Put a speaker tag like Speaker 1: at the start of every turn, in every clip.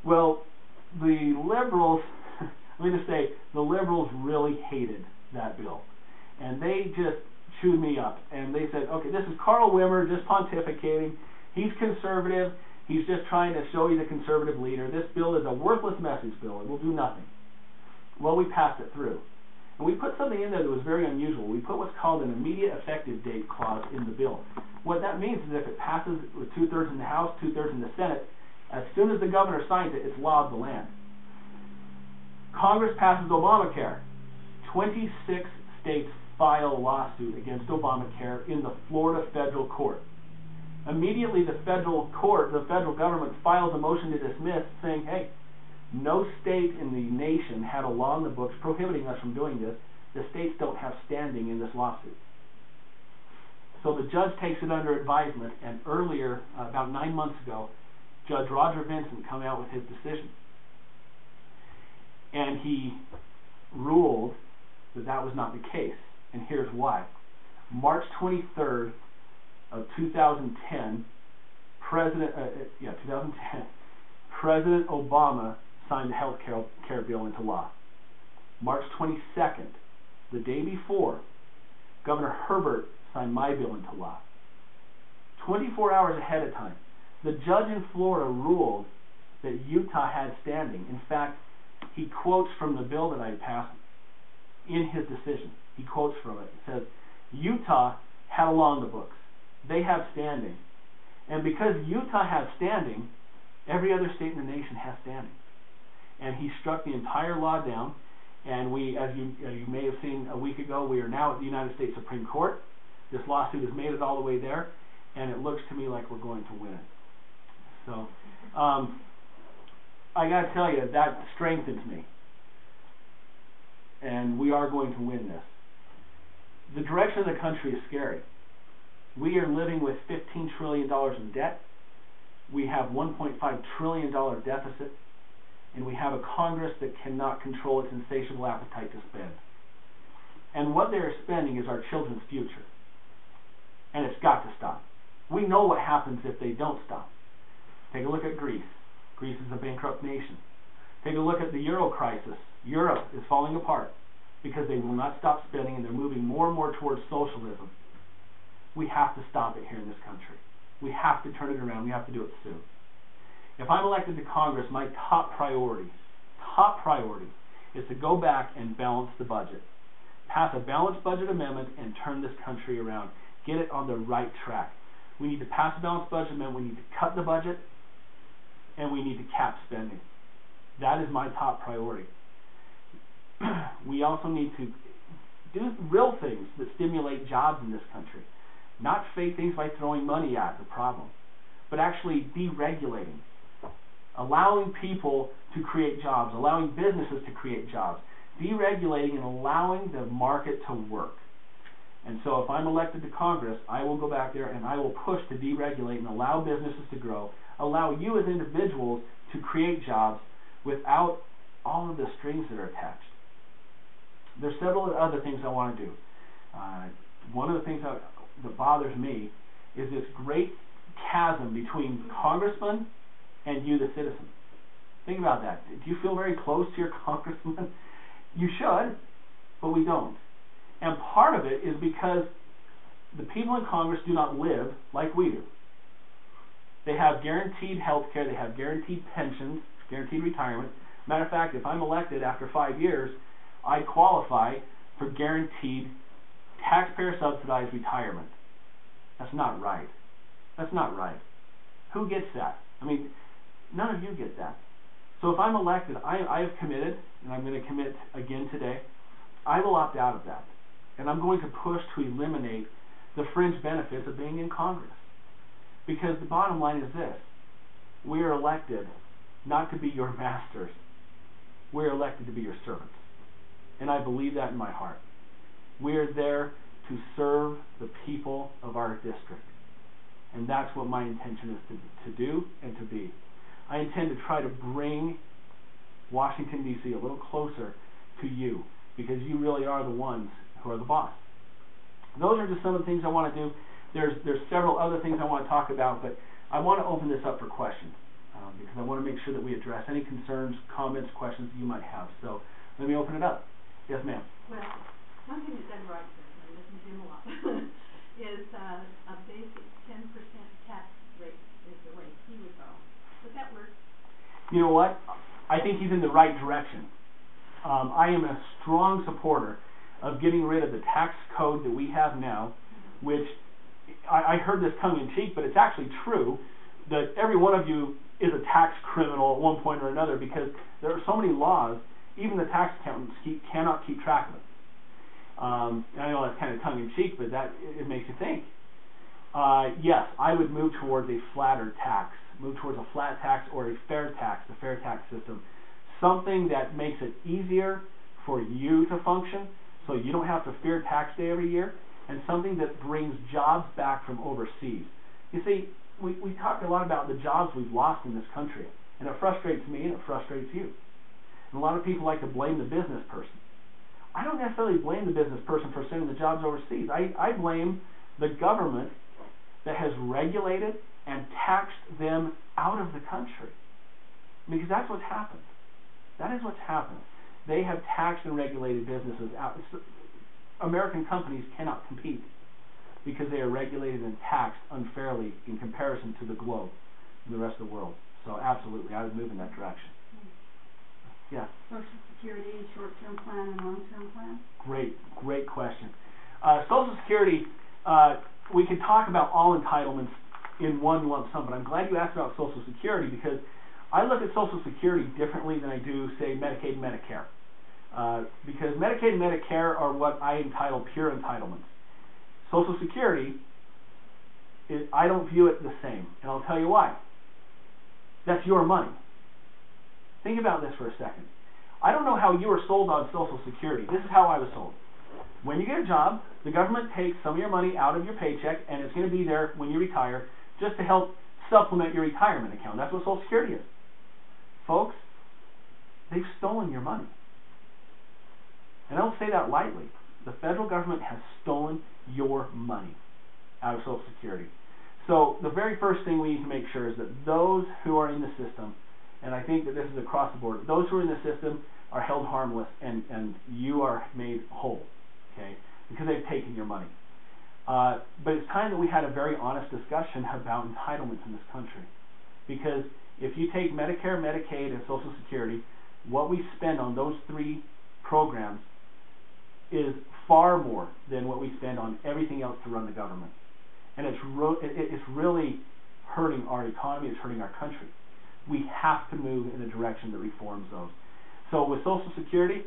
Speaker 1: Well, the liberals, let me just say, the liberals really hated that bill. And they just chewed me up. And they said, okay, this is Carl Wimmer just pontificating. He's conservative. He's just trying to show you the conservative leader. This bill is a worthless message bill. It will do nothing. Well, we passed it through. And we put something in there that was very unusual. We put what's called an immediate effective date clause in the bill. What that means is if it passes with 2/3 in the House, 2/3 in the Senate, as soon as the governor signs it, it's law of the land. Congress passes Obamacare. 26 states file a lawsuit against Obamacare in the Florida federal court. Immediately the federal court, the federal government files a motion to dismiss saying, hey, no state in the nation had a law in the books prohibiting us from doing this. The states don't have standing in this lawsuit. So the judge takes it under advisement, and earlier, about 9 months ago, Judge Roger Vincent came out with his decision. And he ruled that that was not the case. And here's why. March 23rd of 2010, President Obama signed the health care bill into law. March 22nd, the day before, Governor Herbert signed my bill into law. 24 hours ahead of time, the judge in Florida ruled that Utah had standing. In fact, he quotes from the bill that I passed in his decision. He quotes from it. It says, Utah had a law in the books. They have standing. And because Utah has standing, every other state in the nation has standing. And he struck the entire law down. And we, as you may have seen a week ago, we are now at the United States Supreme Court. This lawsuit has made it all the way there. And it looks to me like we're going to win it. So, I got to tell you, that strengthens me. And we are going to win this. The direction of the country is scary. We are living with $15 trillion in debt. We have $1.5 trillion deficit. And we have a Congress that cannot control its insatiable appetite to spend. And what they're spending is our children's future. And it's got to stop. We know what happens if they don't stop. Take a look at Greece. Greece is a bankrupt nation. Take a look at the Euro crisis. Europe is falling apart because they will not stop spending, and they're moving more and more towards socialism. We have to stop it here in this country. We have to turn it around. We have to do it soon. If I'm elected to Congress, my top priority is to go back and balance the budget. Pass a balanced budget amendment and turn this country around. Get it on the right track. We need to pass a balanced budget amendment. We need to cut the budget, and we need to cap spending. That is my top priority. We also need to do real things that stimulate jobs in this country. Not fake things by throwing money at the problem, but actually deregulating. Allowing people to create jobs, allowing businesses to create jobs, deregulating and allowing the market to work. And so if I'm elected to Congress, I will go back there and I will push to deregulate and allow businesses to grow, allow you as individuals to create jobs without all of the strings that are attached. There's several other things I want to do. One of the things that bothers me is this great chasm between congressmen and you, the citizen. Think about that. Do you feel very close to your congressman? You should, but we don't. And part of it is because the people in Congress do not live like we do. They have guaranteed health care, they have guaranteed pensions, guaranteed retirement. Matter of fact, if I'm elected after 5 years, I qualify for guaranteed taxpayer subsidized retirement. That's not right. That's not right. Who gets that? I mean, none of you get that. So if I'm elected, I have committed, and I'm going to commit again today, I will opt out of that. And I'm going to push to eliminate the fringe benefits of being in Congress. Because the bottom line is this: we are elected not to be your masters. We are elected to be your servants. And I believe that in my heart. We are there to serve the people of our district. And that's what my intention is to do and to be. I intend to try to bring Washington, D.C. a little closer to you, because you really are the ones who are the boss. Those are just some of the things I want to do. There's several other things I want to talk about, but I want to open this up for questions. because I want to make sure that we address any concerns, comments, questions that you might have. So let me open it up. Yes, ma'am.
Speaker 2: Well, one thing you said right there, I listen to him a lot, is a basic 10% tax rate is the way he would go. Would that work?
Speaker 1: You know what? I think he's in the right direction. I am a strong supporter of getting rid of the tax code that we have now, which I heard this tongue-in-cheek, but it's actually true that every one of you is a tax criminal at one point or another, because there are so many laws, even the tax accountants cannot keep track of it. And I know that's kind of tongue-in-cheek, but it makes you think. Yes, I would move towards a flatter tax, move towards a flat tax or a fair tax, the fair tax system, something that makes it easier for you to function, so you don't have to fear tax day every year, and something that brings jobs back from overseas. You see, we talk a lot about the jobs we've lost in this country, and it frustrates me and it frustrates you. And a lot of people like to blame the business person. I don't necessarily blame the business person for sending the jobs overseas. I blame the government that has regulated and taxed them out of the country, because that's what's happened. That is what's happened. They have taxed and regulated businesses out. American companies cannot compete because they are regulated and taxed unfairly in comparison to the globe and the rest of the world. So absolutely, I would move in that direction. Yeah.
Speaker 3: Social Security, short-term plan and long-term plan?
Speaker 1: Great question. Social Security, we could talk about all entitlements in one lump sum, but I'm glad you asked about Social Security, because I look at Social Security differently than I do, say, Medicaid and Medicare. Because Medicaid and Medicare are what I entitle pure entitlements. Social Security, I don't view it the same, and I'll tell you why. That's your money. Think about this for a second. I don't know how you were sold on Social Security. This is how I was sold. When you get a job, the government takes some of your money out of your paycheck, and it's going to be there when you retire just to help supplement your retirement account. That's what Social Security is. Folks, they've stolen your money. And I don't say that lightly. The federal government has stolen your money out of Social Security. So the very first thing we need to make sure is that those who are in the system, and I think that this is across the board, those who are in the system are held harmless, and you are made whole, okay, because they've taken your money. But it's time that we had a very honest discussion about entitlements in this country. Because if you take Medicare, Medicaid, and Social Security, what we spend on those three programs is far more than what we spend on everything else to run the government. And it's really hurting our economy, it's hurting our country. We have to move in a direction that reforms those. So with Social Security,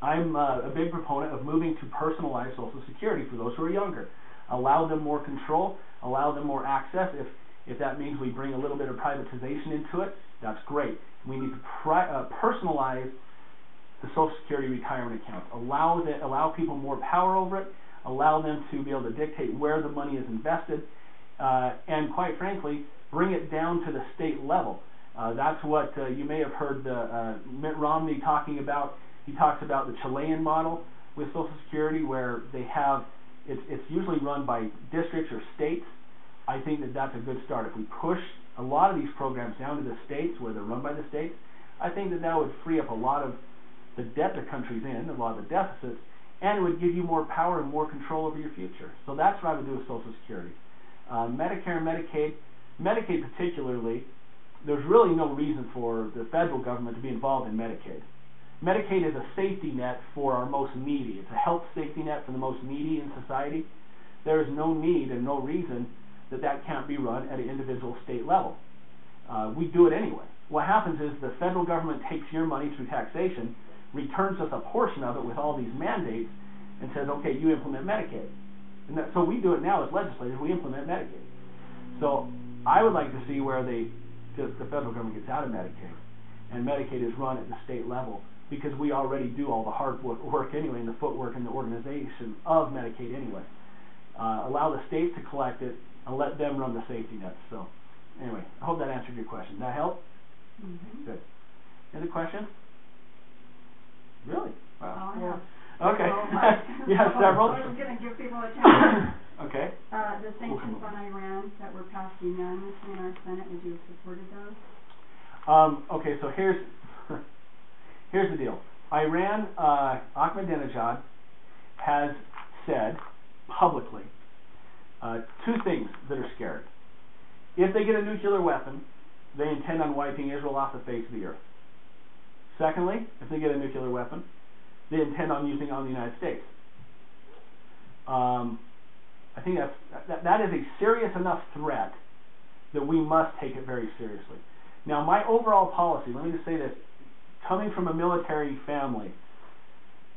Speaker 1: I'm a big proponent of moving to personalized Social Security for those who are younger. Allow them more control, allow them more access. If that means we bring a little bit of privatization into it, that's great. We need to personalize the Social Security retirement accounts. Allow people more power over it, allow them to be able to dictate where the money is invested, and quite frankly, bring it down to the state level. That's what you may have heard Mitt Romney talking about. He talks about the Chilean model with Social Security, where they have, it's usually run by districts or states. I think that that's a good start. If we push a lot of these programs down to the states, where they're run by the states, I think that that would free up a lot of the debt the country's in, a lot of the deficits, and it would give you more power and more control over your future. So that's what I would do with Social Security. Medicare and Medicaid particularly, there's really no reason for the federal government to be involved in Medicaid. Medicaid is a safety net for our most needy. It's a health safety net for the most needy in society. There is no need and no reason that that can't be run at an individual state level. We do it anyway. What happens is the federal government takes your money through taxation, returns us a portion of it with all these mandates, and says, okay, you implement Medicaid. And so we do it now as legislators, we implement Medicaid. So I would like to see where the federal government gets out of Medicaid, and Medicaid is run at the state level, because we already do all the hard work anyway, and the footwork and the organization of Medicaid anyway. Allow the states to collect it, and let them run the safety nets. So anyway, I hope that answered your question. That help?
Speaker 3: Mm-hmm.
Speaker 1: Good. Any questions? Really? Wow.
Speaker 3: Oh, yeah.
Speaker 1: Okay. You have several?
Speaker 3: I was going to give people a chance.
Speaker 1: Okay.
Speaker 3: The sanctions on Iran that were passed unanimously in our Senate, would you have supported those?
Speaker 1: Okay, so here's here's the deal. Iran, Ahmadinejad has said publicly two things that are scary. If they get a nuclear weapon, they intend on wiping Israel off the face of the earth. Secondly, if they get a nuclear weapon, they intend on using it on the United States. I think that is a serious enough threat that we must take it very seriously. Now, my overall policy, let me just say this, coming from a military family,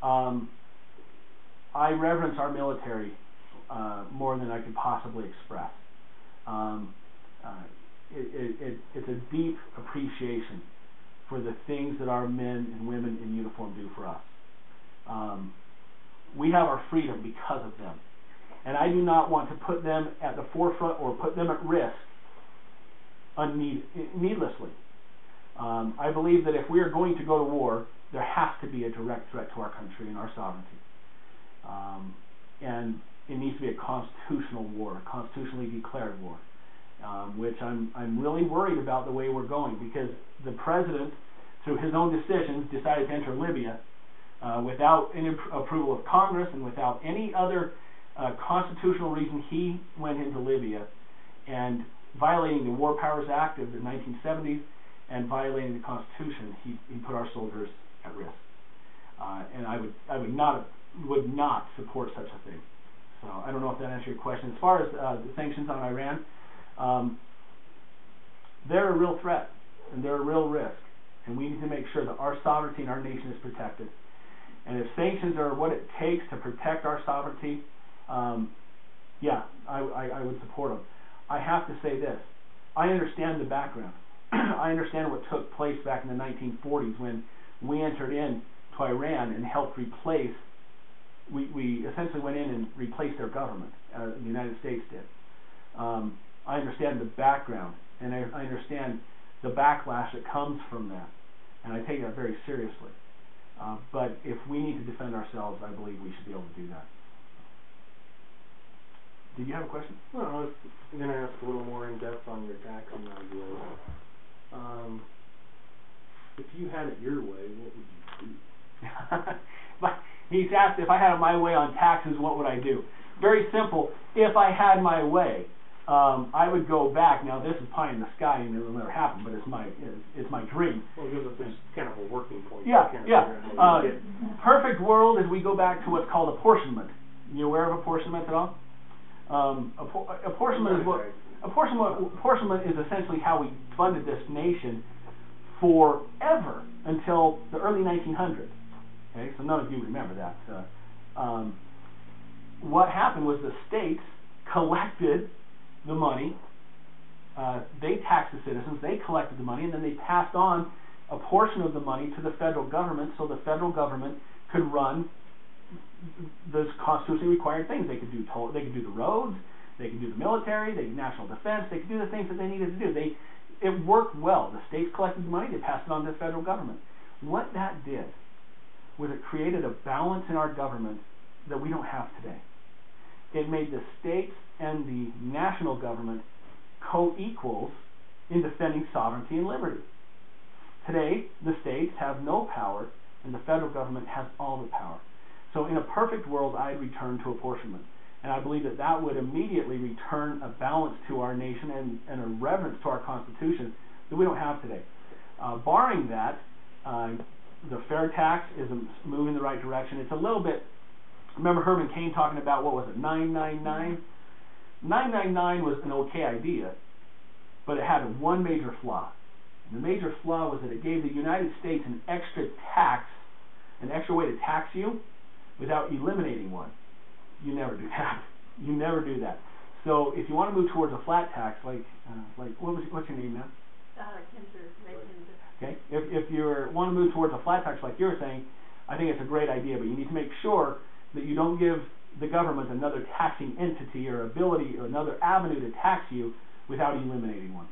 Speaker 1: I reverence our military more than I could possibly express. It's a deep appreciation for the things that our men and women in uniform do for us. We have our freedom because of them. And I do not want to put them at the forefront or put them at risk needlessly. I believe that if we are going to go to war, there has to be a direct threat to our country and our sovereignty. And it needs to be a constitutional war, a constitutionally declared war, which I'm really worried about the way we're going, because the president, through his own decisions, decided to enter Libya without any approval of Congress and without any other constitutional reason. He went into Libya and violating the War Powers Act of the 1970s and violating the Constitution. He put our soldiers at risk, and I would not support such a thing. So I don't know if that answers your question. As far as the sanctions on Iran, they're a real threat and they're a real risk, and we need to make sure that our sovereignty and our nation is protected. And if sanctions are what it takes to protect our sovereignty, yeah, I would support them. I have to say this. I understand the background. I understand what took place back in the 1940s when we entered into Iran and helped replace, we essentially went in and replaced their government. The United States did. I understand the background, and I understand the backlash that comes from that, and I take that very seriously. But if we need to defend ourselves, I believe we should be able to do that. Did you have a question?
Speaker 4: Well, I was going to ask a little more in depth on your taxing ideas. If you had it your way, what would you do?
Speaker 1: But he's asked if I had it my way on taxes, what would I do? Very simple. If I had my way, I would go back. Now, this is pie in the sky, and it'll never happen, but it's my dream.
Speaker 4: Well, it gives us this kind of a working point.
Speaker 1: Yeah. Perfect world is we go back to what's called apportionment. You aware of apportionment at all? Apportionment is essentially how we funded this nation forever until the early 1900s. Okay, so none of you remember that. What happened was the states collected the money, they taxed the citizens, they collected the money, and then they passed on a portion of the money to the federal government, so the federal government could run those constitutionally required things. They could do the roads, they could do the military, they could do national defense, they could do the things that they needed to do. It worked well. The states collected the money, they passed it on to the federal government. What that did was it created a balance in our government that we don't have today. It made the states and the national government co-equals in defending sovereignty and liberty. Today, the states have no power, and the federal government has all the power. So in a perfect world, I'd return to apportionment. And I believe that that would immediately return a balance to our nation and a reverence to our Constitution that we don't have today. Barring that, the fair tax is a move in the right direction. It's a little bit, remember Herman Cain talking about, what was it, 999? 999 was an okay idea, but it had one major flaw. And the major flaw was that it gave the United States an extra tax, an extra way to tax you without eliminating one. You never do that. You never do that. So if you want to move towards a flat tax, what's your name now? Okay. If you want to move towards a flat tax, like you were saying, I think it's a great idea, but you need to make sure that you don't give the government another taxing entity or ability or another avenue to tax you without eliminating one.